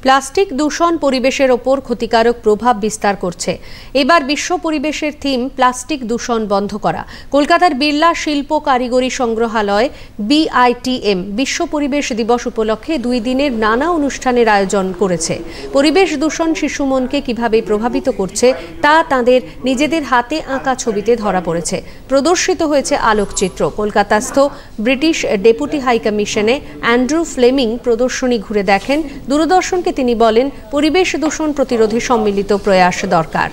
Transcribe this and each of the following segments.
Plastic দূষণ পরিবেশের ওপর ক্ষতিকারক প্রভাব বিস্তার করছে। এবার বিশ্ব পরিবেশের থিম প্লাস্টিক দূষণ বন্ধ করা। কলকাতার বিড়লা শিল্প কারিগরি সংগ্রহালয় BITM বিশ্ব পরিবেশ দিবস উপলক্ষে 2 দিনের নানা অনুষ্ঠানের আয়োজন করেছে। পরিবেশ দূষণ শিশু মনকে কিভাবে প্রভাবিত করছে তা তাদের নিজেদের হাতে আঁকা ছবিতে ধরা পড়েছে। প্রদর্শিত হয়েছে আলোকচিত্র। কলকাতাস্থ ব্রিটিশ ডেপুটি হাই কমিশনে অ্যান্ড্রু ফ্লেমিং প্রদর্শনী ঘুরে দেখেন। দূরদর্শনকে তিনি বলেন, পরিবেশ দূষণ প্রতিরোধে সম্মিলিত প্রয়াস দরকার।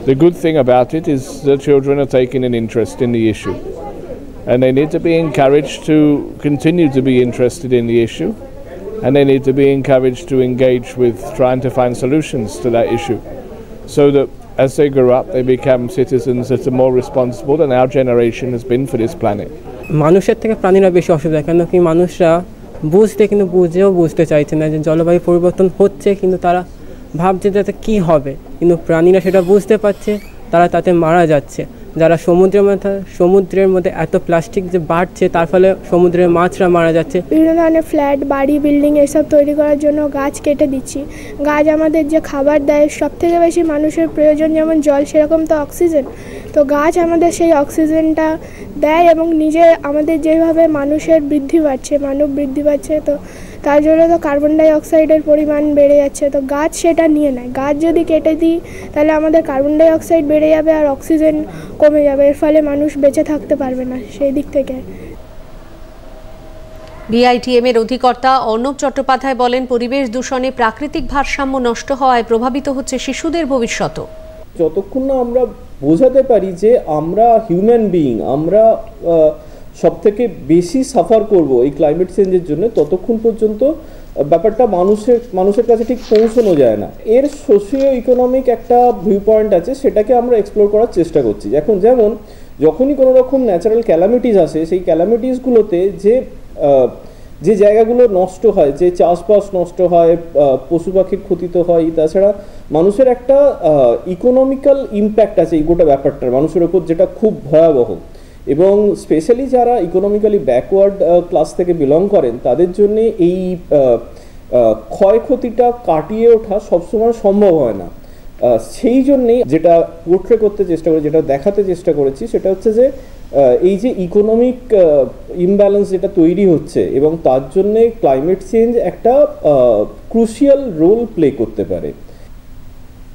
The good thing about it is the children are taking an interest in the issue, and they need to be encouraged to continue to be interested in the issue, and they need to be encouraged to engage with trying to find solutions to that issue, so that as they grow up they become citizens that are more responsible than our generation has been for this planet. মানুষের থেকে প্রাণীরা বেশি অসুবিধা, কেন কি মানুষরা বুঝেও বুঝতে চাইছে না যে জলবায়ু পরিবর্তন হচ্ছে, কিন্তু তারা ভাবছে যাতে কী হবে, কিন্তু প্রাণীরা সেটা বুঝতে পারছে, তারা তাতে মারা যাচ্ছে। যারা সমুদ্রের মধ্যে এত প্লাস্টিক যে বাড়ছে, তার ফলে সমুদ্রের মাছরা মারা যাচ্ছে। বিভিন্ন ধরনের ফ্ল্যাট, বাড়ি, বিল্ডিং এসব তৈরি করার জন্য গাছ কেটে দিচ্ছি। গাছ আমাদের যে খাবার দেয়, সব থেকে বেশি মানুষের প্রয়োজন যেমন জল, সেরকম তো অক্সিজেন। তো গাছ আমাদের সেই অক্সিজেনটা দেয়, এবং আমাদের যেভাবে মানুষের মানব বৃদ্ধি পাচ্ছে, তো তার জন্য তো কার্বন ডাই অক্সাইডের পরিমাণ বেড়ে যাচ্ছে। তো গাছ সেটা নিয়ে নেয়। গাছ যদি কেটে দিই তাহলে আমাদের কার্বন ডাই অক্সাইড বেড়ে যাবে আর অক্সিজেন কমে যাবে। এর ফলে মানুষ বেঁচে থাকতে পারবে না। সেই দিক থেকে BITM এর অধিকর্তা অর্ণব চট্টোপাধ্যায় বলেন, পরিবেশ দূষণে প্রাকৃতিক ভারসাম্য নষ্ট হওয়ায় প্রভাবিত হচ্ছে শিশুদের ভবিষ্যৎ। যতক্ষণ না আমরা বোঝাতে পারি যে আমরা হিউম্যান বিইং, আমরা সব থেকে বেশি সাফার করব এই ক্লাইমেট চেঞ্জের জন্য, ততক্ষণ পর্যন্ত ব্যাপারটা মানুষের কাছে ঠিক পৌঁছানো যায় না। এর সোশিও ইকোনমিক একটা ভিউ পয়েন্ট আছে, সেটাকে আমরা এক্সপ্লোর করার চেষ্টা করছি। যেমন যখনই কোনো রকম ন্যাচারাল ক্যালামিটিস আসে, সেই ক্যালামিটিসগুলোতে যে জায়গাগুলো নষ্ট হয়, যে চাষবাস নষ্ট হয়, পশু পাখির ক্ষতি তো হয়, তাছাড়া মানুষের একটা ইকোনমিক্যাল ইম্প্যাক্ট আছে এই গোটা ব্যাপারটার মানুষের ওপর, যেটা খুব ভয়াবহ। এবং স্পেশালি যারা ইকোনমিক্যালি ব্যাকওয়ার্ড ক্লাস থেকে বিলং করেন, তাদের জন্য এই ক্ষয়ক্ষতিটা কাটিয়ে ওঠা সবসময় সম্ভব হয় না। সেই জন্যেই যেটা পোর্ট্রে করতে চেষ্টা করেছি, যেটা দেখাতে চেষ্টা করেছি, সেটা হচ্ছে যে এই যে ইকোনমিক ইমব্যালেন্স যেটা তৈরি হচ্ছে, এবং তার জন্যে ক্লাইমেট চেঞ্জ একটা ক্রুশিয়াল রোল প্লে করতে পারে।